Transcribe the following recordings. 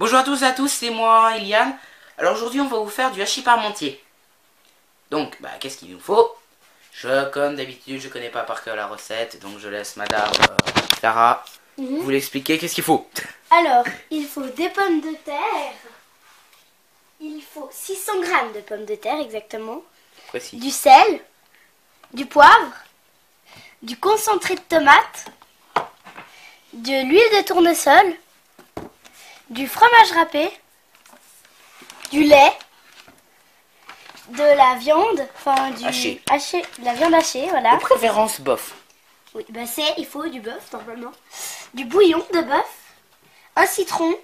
Bonjour à tous et à tous, c'est moi, Eliane. Alors aujourd'hui, on va vous faire du hachis parmentier. Donc, qu'est-ce qu'il nous faut? Comme d'habitude, je connais pas par cœur la recette, donc je laisse Madame Clara vous l'expliquer. Qu'est-ce qu'il faut? Alors, il faut des pommes de terre. Il faut 600 grammes de pommes de terre, exactement. Précis. Du sel, du poivre, du concentré de tomate, de l'huile de tournesol, du fromage râpé, du lait, de la viande, enfin du Haché. de la viande hachée, voilà. De préférence bof. Oui, il faut du bœuf normalement. Du bouillon de bœuf, un citron,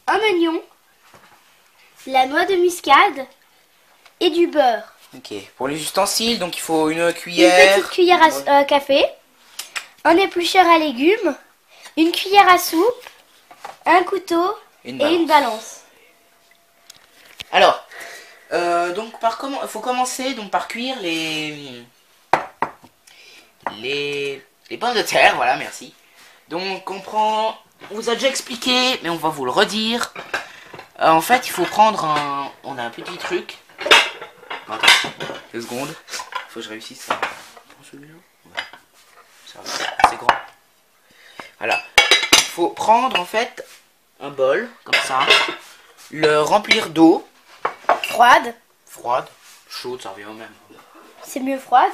un oignon, la noix de muscade et du beurre. Ok. Pour les ustensiles, donc il faut une Une cuillère. petite cuillère à café, un éplucheur à légumes, une cuillère à soupe, un couteau et une balance. Alors, donc il faut commencer donc par cuire les pommes de terre, voilà, merci. Donc on vous a déjà expliqué, mais on va vous le redire. En fait, il faut prendre on a un petit truc. Attends, 2 secondes. Faut que je réussisse ça. Prends celui-là. Ouais. Ça va, c'est grand. Voilà. Il faut prendre en fait un bol, comme ça. Le remplir d'eau. Froide. Froide. Chaude, ça revient au même. C'est mieux froide.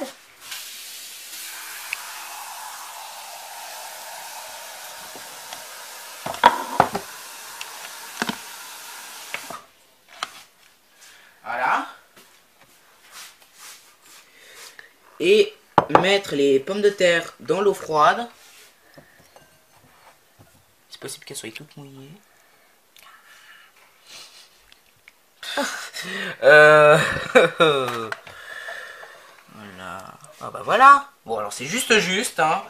Voilà. Et mettre les pommes de terre dans l'eau froide. C'est possible qu'elles soient toutes mouillées. Voilà. Ah bah voilà. Bon alors c'est juste hein.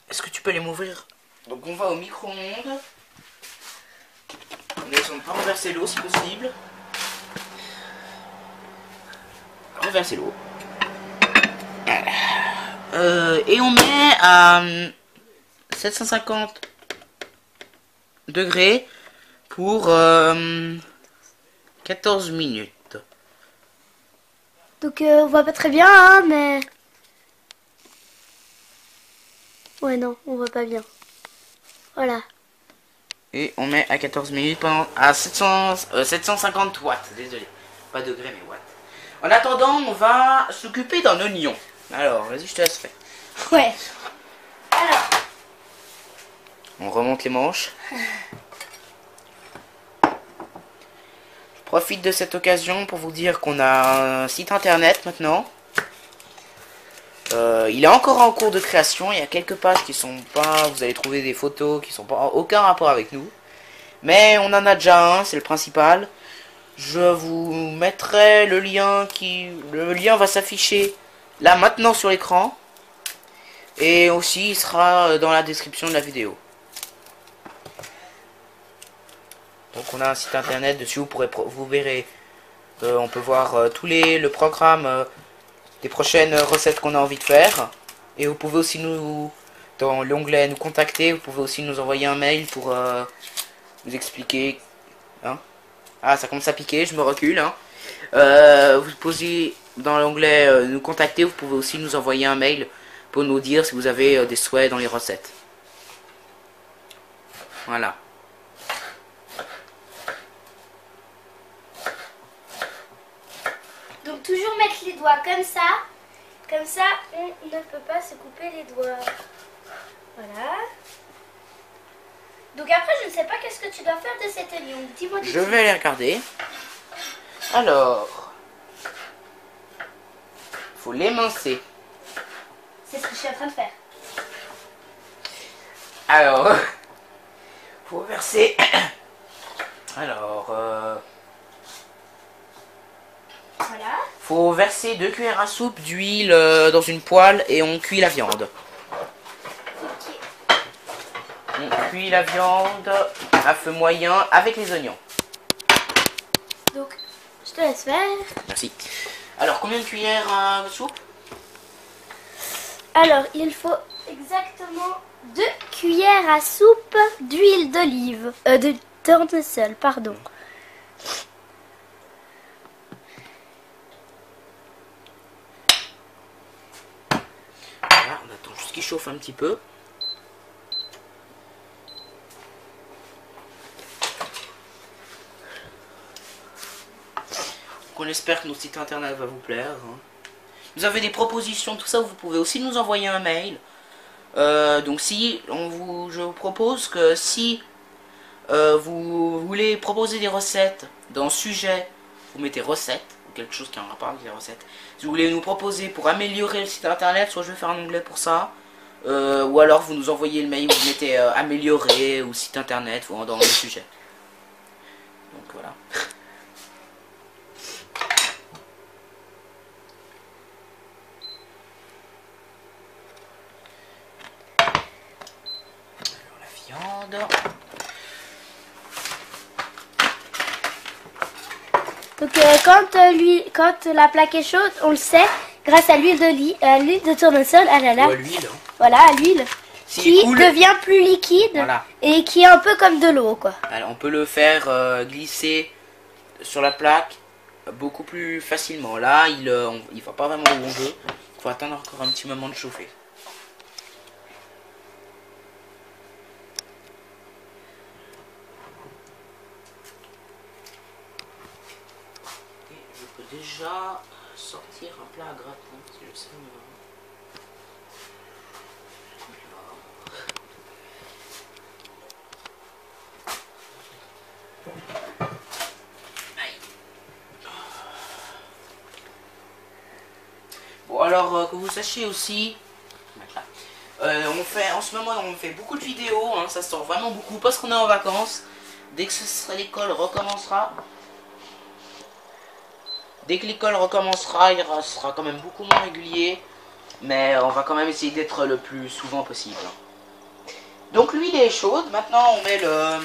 Est-ce que tu peux les m'ouvrir? Donc on va au micro-ondes. On essaie de ne pas renverser l'eau si possible. Renverser l'eau. Et on met à 750 degrés pour 14 minutes. Donc on voit pas très bien, hein, mais... Ouais, non, on voit pas bien. Voilà. Et on met à 14 minutes à 750 watts. Désolé. Pas degrés, mais watts. En attendant, on va s'occuper d'un oignon. Alors, vas-y, je te laisse faire. Ouais. Alors, On remonte les manches. Je profite de cette occasion pour vous dire qu'on a un site internet maintenant. Il est encore en cours de création. Il y a quelques pages qui sont pas... Vous allez trouver des photos qui sont pas en aucun rapport avec nous. Mais on en a déjà un, c'est le principal. Je vous mettrai le lien Le lien va s'afficher là maintenant sur l'écran. Et aussi il sera dans la description de la vidéo. Donc on a un site internet dessus, vous verrez. On peut voir le programme des prochaines recettes qu'on a envie de faire. Et vous pouvez aussi dans l'onglet nous contacter, vous pouvez aussi nous envoyer un mail pour vous expliquer. Hein. Ah, ça commence à piquer, je me recule. Hein. Vous posez dans l'onglet nous contacter, vous pouvez aussi nous envoyer un mail pour nous dire si vous avez des souhaits dans les recettes. Voilà. donc toujours mettre les doigts comme ça. Comme ça, on ne peut pas se couper les doigts. Voilà. Donc après, je ne sais pas qu'est-ce que tu dois faire de cet oignon. Dis-moi tout de Je suite. vais aller regarder. Alors, faut l'émincer. C'est ce que je suis en train de faire. Alors, faut verser. Alors, Voilà. faut verser 2 cuillères à soupe d'huile dans une poêle et on cuit la viande. Ok. On cuit la viande à feu moyen avec les oignons. Donc, je te laisse faire. Merci. Alors, combien de cuillères à soupe? Alors, il faut exactement 2 cuillère à soupe d'huile d'olive. De tournesol, pardon. Voilà, on attend juste qu'il chauffe un petit peu. On espère que notre site internet va vous plaire. Vous avez des propositions, tout ça, vous pouvez aussi nous envoyer un mail. Donc si je vous propose que si vous voulez proposer des recettes dans sujet, vous mettez recettes, ou quelque chose qui a un rapport avec les recettes. Si vous voulez nous proposer pour améliorer le site internet, soit je vais faire un onglet pour ça, ou alors vous nous envoyez le mail, vous mettez améliorer ou site internet dans le sujet. Donc voilà. Viande. Donc quand la plaque est chaude, on le sait, grâce à l'huile de tournesol, ah là là, Ou à l'huile. voilà, à l'huile, qui devient plus liquide, voilà, et qui est un peu comme de l'eau, quoi. Alors, on peut le faire glisser sur la plaque beaucoup plus facilement. Là, il va pas vraiment où on veut. Il faut attendre encore un petit moment de chauffer. Je peux déjà sortir un plat à gratin si je sais. Bon, alors que vous sachiez aussi, en ce moment on fait beaucoup de vidéos, hein, ça sort vraiment beaucoup parce qu'on est en vacances. Dès que l'école recommencera, il sera quand même beaucoup moins régulier, mais on va quand même essayer d'être le plus souvent possible. Donc l'huile est chaude, maintenant on met le...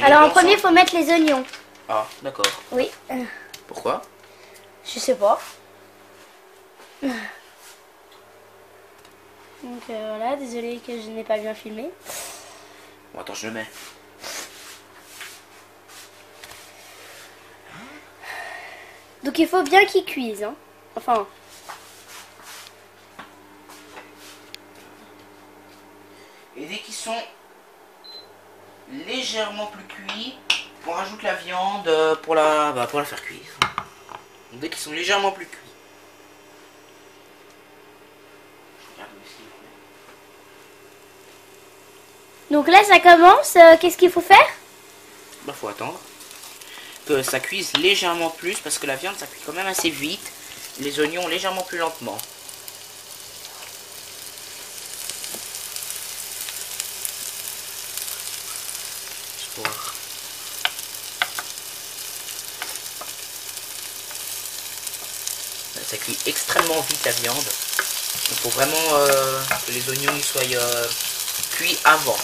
Alors en premier il faut mettre les oignons. Ah, d'accord. Oui. Pourquoi? Je sais pas. Donc voilà, désolé que je n'ai pas bien filmé. Bon, attends, je le mets. Donc il faut bien qu'ils cuisent, hein. Enfin. Et dès qu'ils sont légèrement plus cuits, on rajoute la viande pour la faire cuire. Donc, dès qu'ils sont légèrement plus cuits. Donc là ça commence, qu'est-ce qu'il faut faire? Bah faut attendre que ça cuise légèrement plus parce que la viande ça cuit quand même assez vite, les oignons légèrement plus lentement. Ça cuit extrêmement vite la viande. Il faut vraiment que les oignons ils soient cuits avant.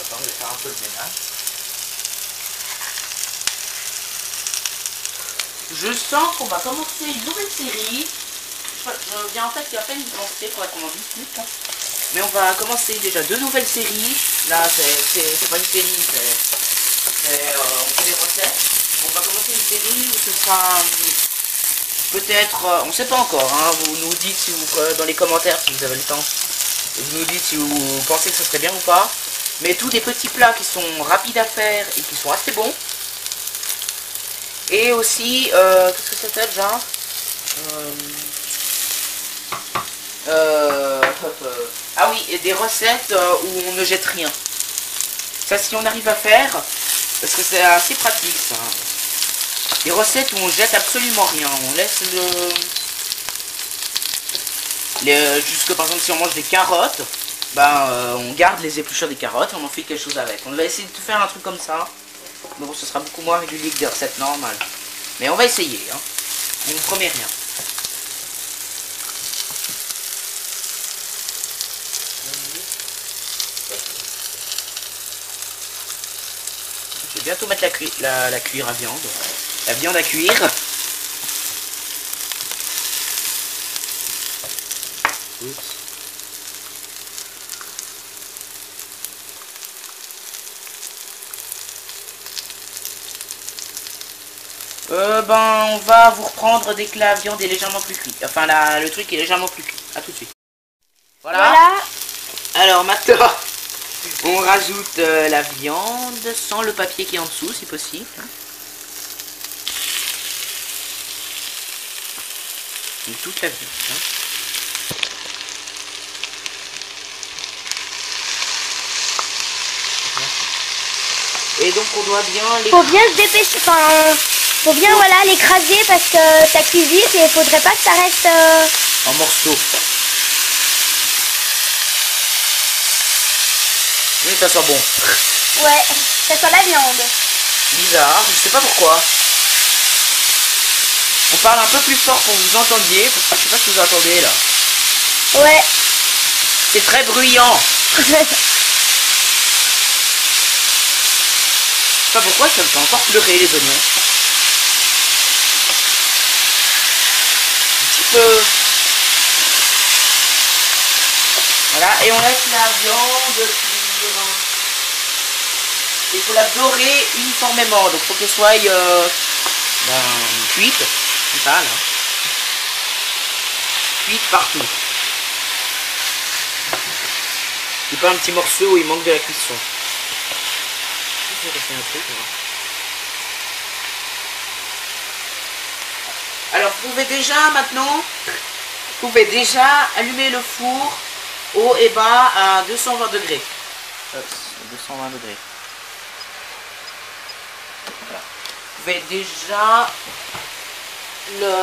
Donc, je vais faire un peu le ménage. Je sens qu'on va commencer une nouvelle série. Je viens en fait il y a à peine d'y penser, faudrait qu'on en discute. Mais on va commencer déjà 2 nouvelles séries. Là c'est pas une série, on fait des recettes. On va commencer une série où ce sera peut-être, on sait pas encore, hein, vous nous dites si vous, dans les commentaires si vous avez le temps, vous nous dites si vous pensez que ce serait bien ou pas. Mais tous des petits plats qui sont rapides à faire et qui sont assez bons. Et aussi, qu'est-ce que c'était déjà ah oui, et des recettes où on ne jette rien. Ça, si on arrive à faire, parce que c'est assez pratique ça. Des recettes où on jette absolument rien. On laisse jusque par exemple si on mange des carottes, on garde les épluchures des carottes et on en fait quelque chose avec. On va essayer de faire un truc comme ça. Mais bon, ce sera beaucoup moins régulier que des recettes normales. Mais on va essayer, hein. On ne promet rien. Je vais bientôt mettre la cuillère à viande. La viande à cuire. Oups. Ben, on va vous reprendre dès que la viande est légèrement plus cuite. Enfin, le truc est légèrement plus cuit. A tout de suite. Voilà. Alors maintenant, on rajoute la viande sans le papier qui est en dessous, si possible. Et toute la viande. Et donc on doit bien les... Faut bien se dépêcher, enfin, faut bien voilà l'écraser parce que ta cuisine et il faudrait pas que ça reste en morceaux. Mais ça soit bon. Ouais, ça soit la viande. Bizarre, je sais pas pourquoi. On parle un peu plus fort pour que vous entendiez, parce que je sais pas si vous entendez là. Ouais. C'est très bruyant. Je sais pas pourquoi ça me fait encore pleurer les oignons. Un petit peu. Voilà, et on laisse la viande cuire. Il faut la dorer uniformément, donc il faut qu'elle soit cuite, comme ça là. Cuite partout. C'est pas un petit morceau où il manque de la cuisson. Je vais rester un truc, alors vous pouvez déjà maintenant, allumer le four haut et bas à 220 degrés. 220 degrés. Voilà. Vous pouvez déjà le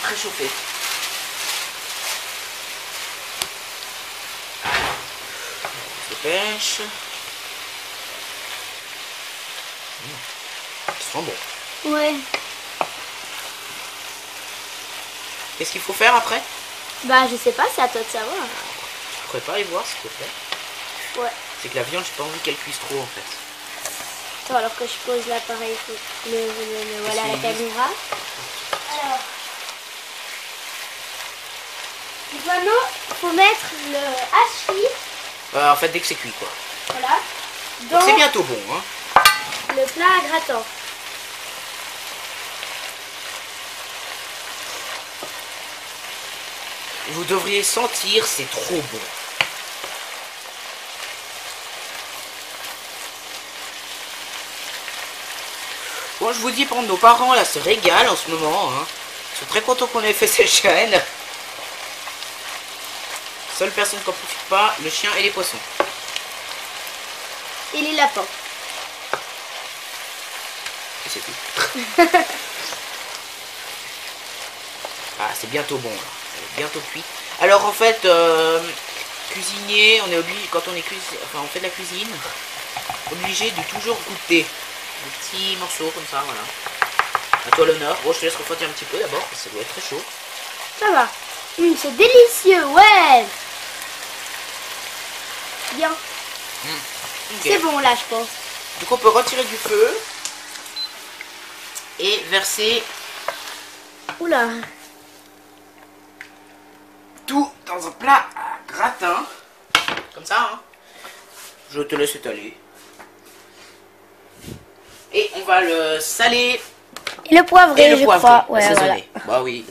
préchauffer. On se dépêche. Ça sent bon. Ouais. Qu'est-ce qu'il faut faire après? Bah je sais pas, c'est à toi de savoir. Tu pourrais pas y voir s'il te plaît? Ouais. C'est que la viande, j'ai pas envie qu'elle cuise trop en fait. Attends, alors que je pose l'appareil, voilà la caméra. Alors. Maintenant, faut mettre le hachis. En fait, dès que c'est cuit quoi. Voilà. C'est bientôt bon hein. Le plat à gratin. Vous devriez sentir, c'est trop bon. Bon, je vous dis, pour nos parents là se régalent en ce moment. Hein. Ils sont très contents qu'on ait fait cette chaîne. Seule personne qui n'en profite pas, le chien et les poissons. Et les lapins. Et c'est tout. Ah, c'est bientôt bon là. C'est bientôt cuit. Alors en fait, cuisinier, on est obligé, quand on est on fait de la cuisine, obligé de toujours goûter. Des petits morceaux comme ça, voilà. À toi l'honneur. Bon, je te laisse refroidir un petit peu d'abord, parce que ça doit être très chaud. Ça va. C'est délicieux, ouais. Bien. Okay. C'est bon là, je pense. Donc on peut retirer du feu et verser Oula. tout dans un plat à gratin. Comme ça, hein. Je te laisse étaler. Et on va le saler. Et le poivrer, je crois. Ouais, assaisonner. Voilà. Bah oui.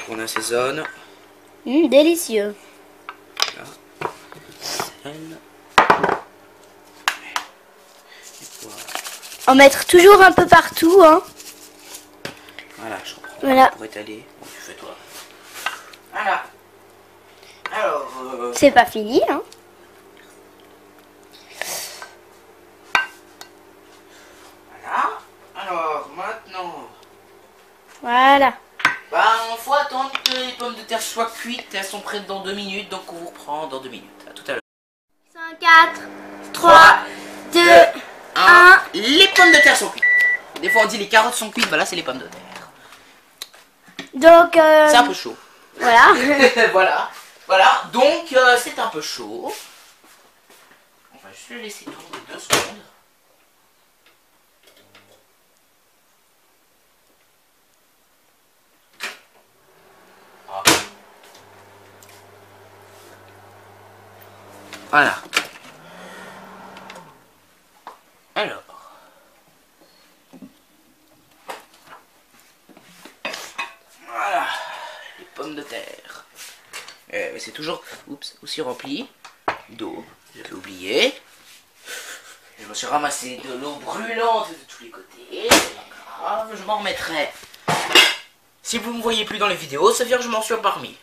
On assaisonne. Délicieux. En mettre toujours un peu partout, hein. Voilà, je reprends. Voilà. Pour étaler. Bon, tu fais toi. Voilà. Alors. C'est pas fini, hein. Voilà. Alors, maintenant. Voilà. Ben, faut attendre que les pommes de terre soient cuites. Elles sont prêtes dans 2 minutes, donc on vous reprend dans 2 minutes. À tout à l'heure. 5, 4, 3, 2, 1. Les pommes de terre sont cuites. Des fois on dit les carottes sont cuites, voilà c'est les pommes de terre. Donc, c'est un peu chaud. Voilà. voilà. Donc c'est un peu chaud. On va juste le laisser tourner 2 secondes. Ah. Voilà. Alors. Voilà. Les pommes de terre. Mais c'est toujours aussi rempli d'eau. J'avais oublié. Je me suis ramassé de l'eau brûlante de tous les côtés. Grave, je m'en remettrai. Si vous ne me voyez plus dans les vidéos, ça veut dire que je m'en suis parmi.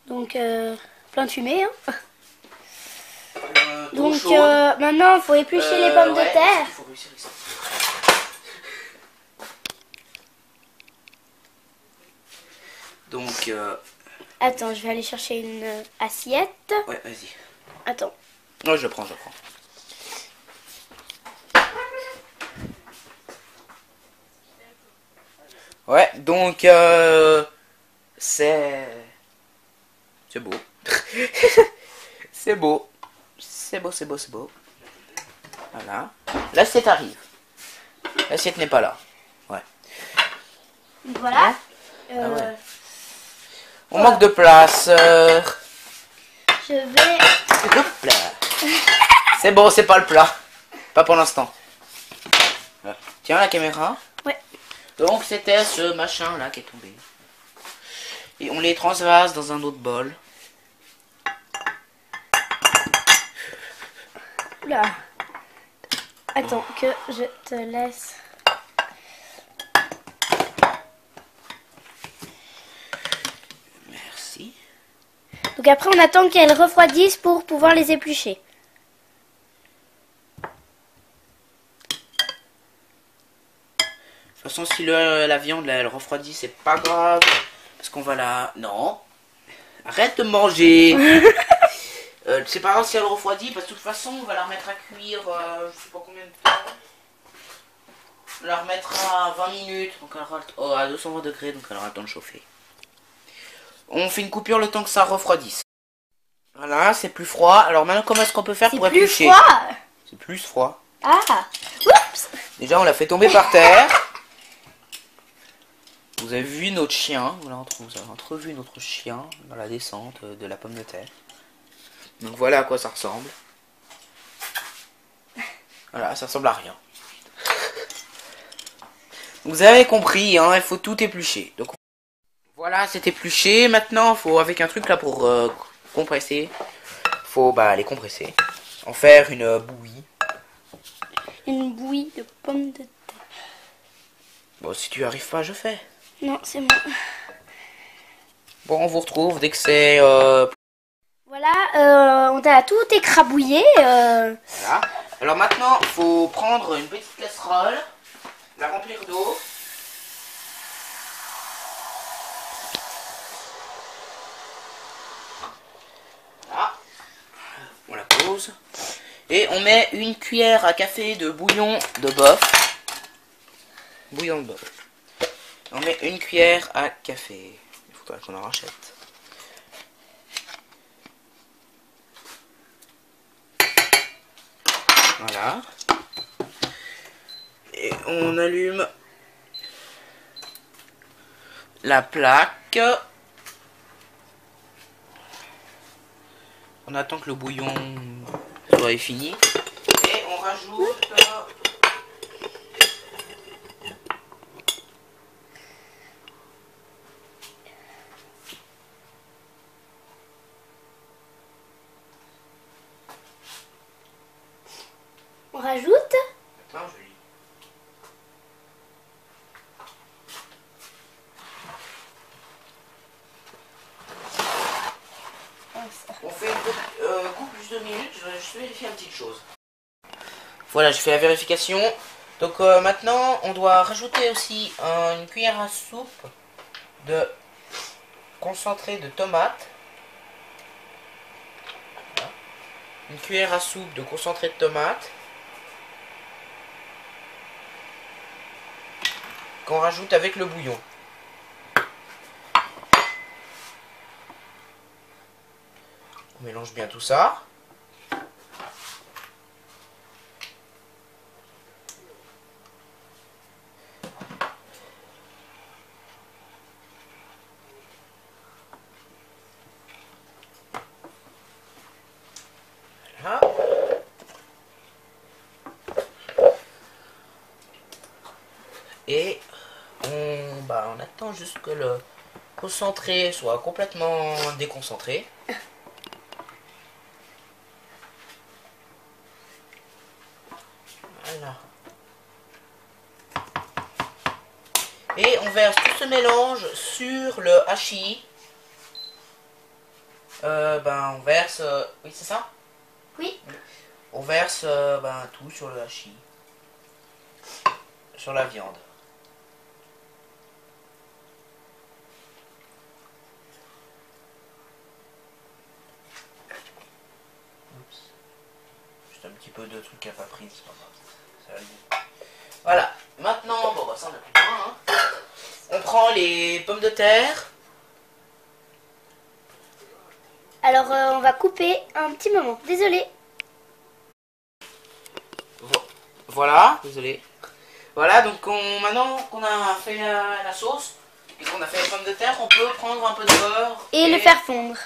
Donc, plein de fumée, hein. Donc, chaude. maintenant, il faut éplucher les pommes de terre. Faut réussir ici. Donc, Attends, je vais aller chercher une assiette. ouais, vas-y. Attends. Non, je le prends, Ouais, donc, c'est beau. C'est beau. C'est beau, c'est beau, c'est beau. Voilà. L'assiette arrive. L'assiette n'est pas là. Ouais. Donc, voilà. Ah ouais. On manque de place. Je vais... Hop là. C'est bon, c'est pas le plat. Pas pour l'instant. Tiens la caméra. Ouais. Donc c'était ce machin là qui est tombé. Et on les transvase dans un autre bol. Oula. Attends, que je te laisse. Merci. Donc après, on attend qu'elles refroidissent pour pouvoir les éplucher. De toute façon, si la viande là, elle refroidit, c'est pas grave. Parce qu'on va la... Non. Arrête de manger. C'est pas grave si elle refroidit, parce que de toute façon, on va la remettre à cuire, je sais pas combien de temps. On la remettra à 20 minutes, donc elle aura à 220 degrés, donc elle aura le temps de chauffer. On fait une coupure le temps que ça refroidisse. Voilà, c'est plus froid. Alors maintenant, comment est-ce qu'on peut faire pour éplucher? C'est plus froid. C'est plus froid. Ah. Oups. Déjà, on l'a fait tomber par terre. Vous avez vu notre chien, vous avez entrevu notre chien dans la descente de la pomme de terre. Donc voilà à quoi ça ressemble. Voilà, ça ressemble à rien. Vous avez compris, hein, il faut tout éplucher. Donc voilà, c'est épluché. Maintenant, il faut avec un truc là pour compresser. Faut les compresser. En faire une bouillie. Une bouillie de pommes de terre. Bon, si tu arrives pas, je fais. Non, c'est bon. Bon, on vous retrouve dès que c'est... Voilà, on a tout écrabouillé. Voilà. Alors maintenant, il faut prendre une petite casserole, la remplir d'eau. Voilà. On la pose. Et on met une cuillère à café de bouillon de bœuf. Bouillon de bœuf. On met une cuillère à café. Il faudrait qu'on en rachète. Voilà. Et on allume la plaque. On attend que le bouillon soit fini. Et on rajoute... On rajoute. Attends, je lis. On fait une coupe plus de minutes, je vais juste vérifier une petite chose. Voilà, je fais la vérification. Donc maintenant, on doit rajouter aussi une cuillère à soupe de concentré de tomate. Voilà. Une cuillère à soupe de concentré de tomate. Qu'on rajoute avec le bouillon. On mélange bien tout ça. Et on attend juste que le concentré soit complètement déconcentré. Voilà. Et on verse tout ce mélange sur le hachis. On verse... oui, c'est ça? Oui. On verse tout sur le hachis. Sur la viande. Oups. Juste un petit peu de truc à pas pris, c'est pas grave. Ça va aller. Voilà. Maintenant, ça on a plus besoin, hein. On prend les pommes de terre. Alors, on va couper un petit moment. Désolée. Voilà, désolé. Voilà, donc maintenant qu'on a fait la sauce et qu'on a fait les pommes de terre, on peut prendre un peu de beurre Et le faire fondre.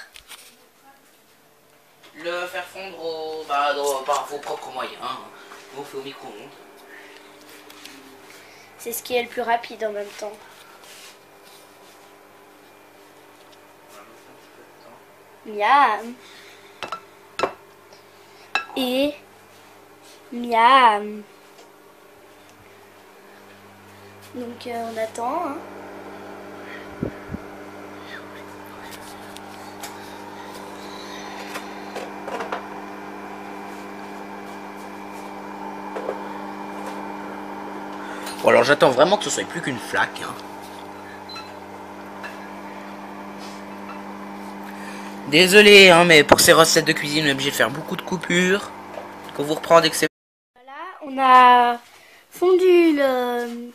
Le faire fondre par vos propres moyens. Hein. On fait au micro-ondes. C'est ce qui est le plus rapide en même temps. Miam. Et miam. Donc on attend. Hein. Bon alors j'attends vraiment que ce soit plus qu'une flaque. Hein. Désolé, hein, mais pour ces recettes de cuisine, on est obligé de faire beaucoup de coupures. Qu'on vous reprend dès que c'est... Voilà, on a fondu le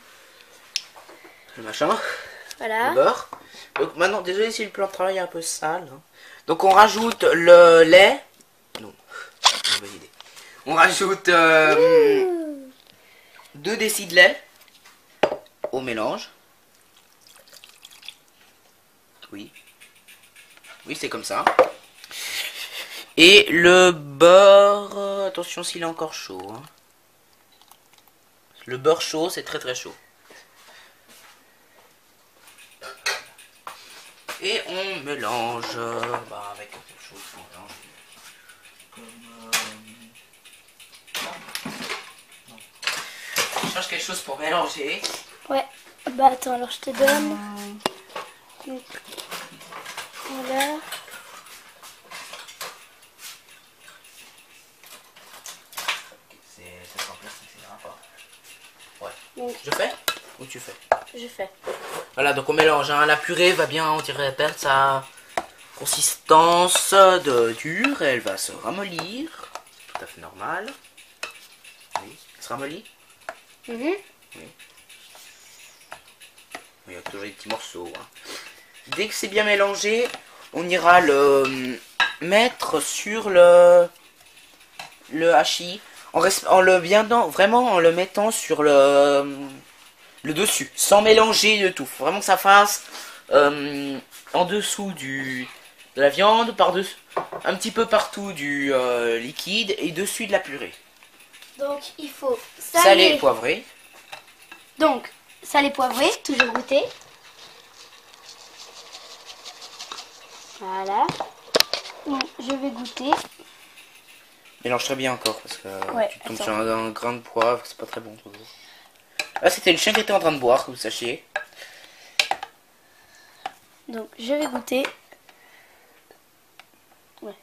machin. Voilà. Le beurre. Donc maintenant, désolé si le plan de travail est un peu sale. Hein. Donc on rajoute le lait. Non, c'est une bonne idée. On rajoute 2 décis de lait au mélange. Oui. Oui, c'est comme ça. Et le beurre... attention s'il est encore chaud. Hein. Le beurre chaud, c'est très très chaud. Et on mélange avec quelque chose pour mélanger. Je cherche quelque chose pour mélanger. Ouais. Bah attends, alors je te donne. Donc, voilà. C'est en plastique, c'est pas. Ouais. Donc, Je fais ou tu fais? je fais. Voilà, donc on mélange. Hein. La purée va bien, on dirait, perdre sa consistance de dure. Elle va se ramollir. Tout à fait normal. Oui, elle se ramollit. Oui. Il y a toujours des petits morceaux. Hein. Dès que c'est bien mélangé, on ira le mettre sur le hachis en le vraiment en le mettant sur le dessus, sans mélanger de tout. Faut vraiment que ça fasse en dessous de la viande, par-dessus, un petit peu partout du liquide et dessus de la purée. Donc il faut Salé et poivré. Donc salé poivré, toujours goûter. Voilà. Je vais goûter. Mélange très bien encore parce que ouais, tu tombes sur un grain de poivre, c'est pas très bon. Ah, c'était le chien qui était en train de boire, que vous sachiez. Donc je vais goûter. Ouais.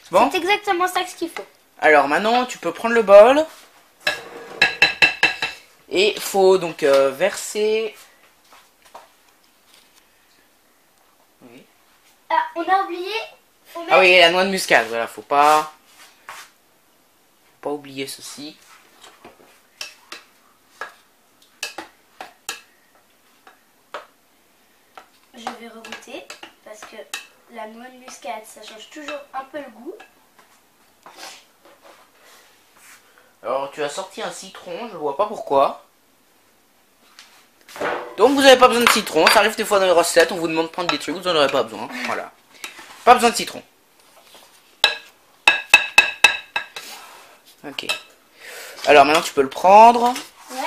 Bon, c'est exactement ça qu'il faut. Alors maintenant, tu peux prendre le bol. Et il faut donc verser... Oui. Ah, on a oublié. Ah oui, la noix de muscade, voilà, faut pas oublier ceci. Je vais regoûter parce que la noix de muscade, ça change toujours un peu le goût. Alors tu as sorti un citron, je vois pas pourquoi. Donc vous n'avez pas besoin de citron, ça arrive des fois dans les recettes, on vous demande de prendre des trucs, vous n'en aurez pas besoin. Voilà. Pas besoin de citron. Ok. Alors maintenant tu peux le prendre. Ouais.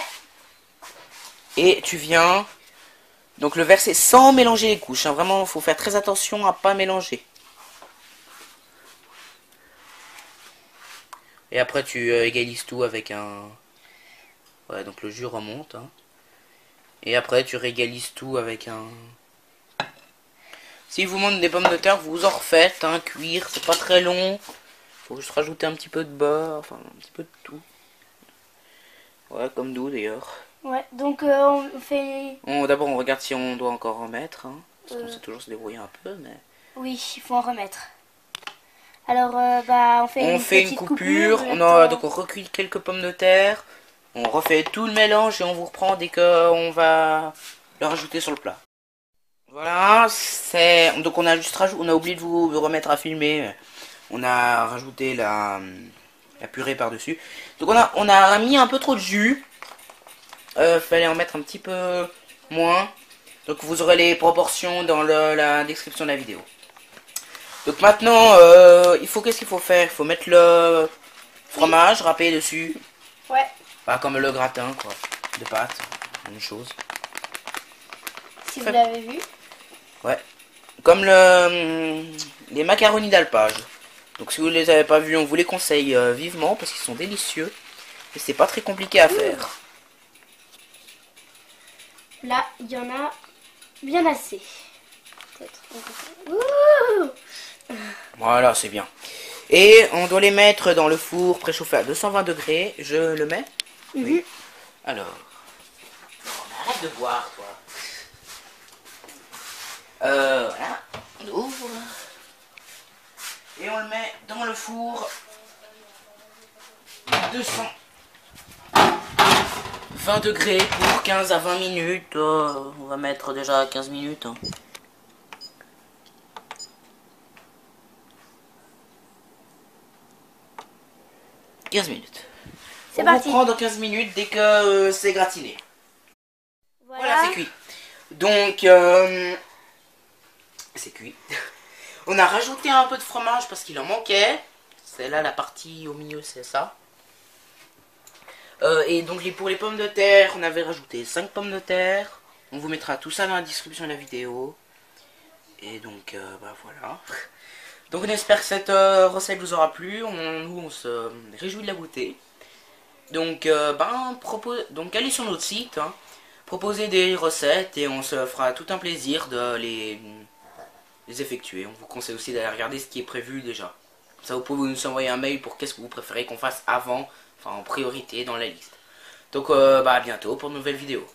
Et tu viens donc le verser sans mélanger les couches. Hein. Vraiment, il faut faire très attention à pas mélanger. Et après tu égalises tout avec un... Ouais, donc le jus remonte. Hein. Et après tu régalises tout avec un... Si vous manque des pommes de terre, vous en refaites. Hein, cuire, c'est pas très long. Faut juste rajouter un petit peu de beurre, enfin un petit peu de tout. Ouais, comme nous d'ailleurs. Ouais, donc on fait... D'abord on regarde si on doit encore en mettre. Hein, parce qu'on sait toujours se débrouiller un peu, mais... Oui, il faut en remettre. Alors, bah, on fait une coupure. Donc on recueille quelques pommes de terre. On refait tout le mélange et on vous reprend dès qu'on va le rajouter sur le plat. Voilà, donc on a juste on a oublié de vous remettre à filmer. On a rajouté la purée par-dessus. Donc on a mis un peu trop de jus. Fallait en mettre un petit peu moins. Donc vous aurez les proportions dans la description de la vidéo. Donc maintenant, qu'est-ce qu'il faut faire? Il faut mettre le fromage râpé dessus. Ouais. Pas comme le gratin, quoi. De pâtes, une chose. Si vous l'avez vu. Ouais. Comme les macaronis d'alpage. Donc si vous les avez pas vus, on vous les conseille vivement parce qu'ils sont délicieux. Et c'est pas très compliqué à faire. Là, il y en a bien assez. Peut-être. Voilà, c'est bien. Et on doit les mettre dans le four préchauffé à 220 degrés. Je le mets. Oui. Alors. Arrête de boire, toi. Voilà. On ouvre. Et on le met dans le four. 220 degrés pour 15 à 20 minutes. On va mettre déjà 15 minutes. Hein. Minutes. C'est on parti. On reprend dans 15 minutes dès que c'est gratiné. Voilà, c'est cuit. Donc, c'est cuit. On a rajouté un peu de fromage parce qu'il en manquait. C'est là la partie au milieu, c'est ça. Et donc pour les pommes de terre, on avait rajouté 5 pommes de terre. On vous mettra tout ça dans la description de la vidéo. Et donc, bah voilà. Donc on espère que cette recette vous aura plu. Nous on se réjouit de la goûter. Donc donc allez sur notre site, hein, proposez des recettes et on se fera tout un plaisir de les effectuer. On vous conseille aussi d'aller regarder ce qui est prévu déjà. Ça vous pouvez nous envoyer un mail pour qu'est-ce que vous préférez qu'on fasse avant, enfin en priorité dans la liste. Donc à bientôt pour de nouvelles vidéos.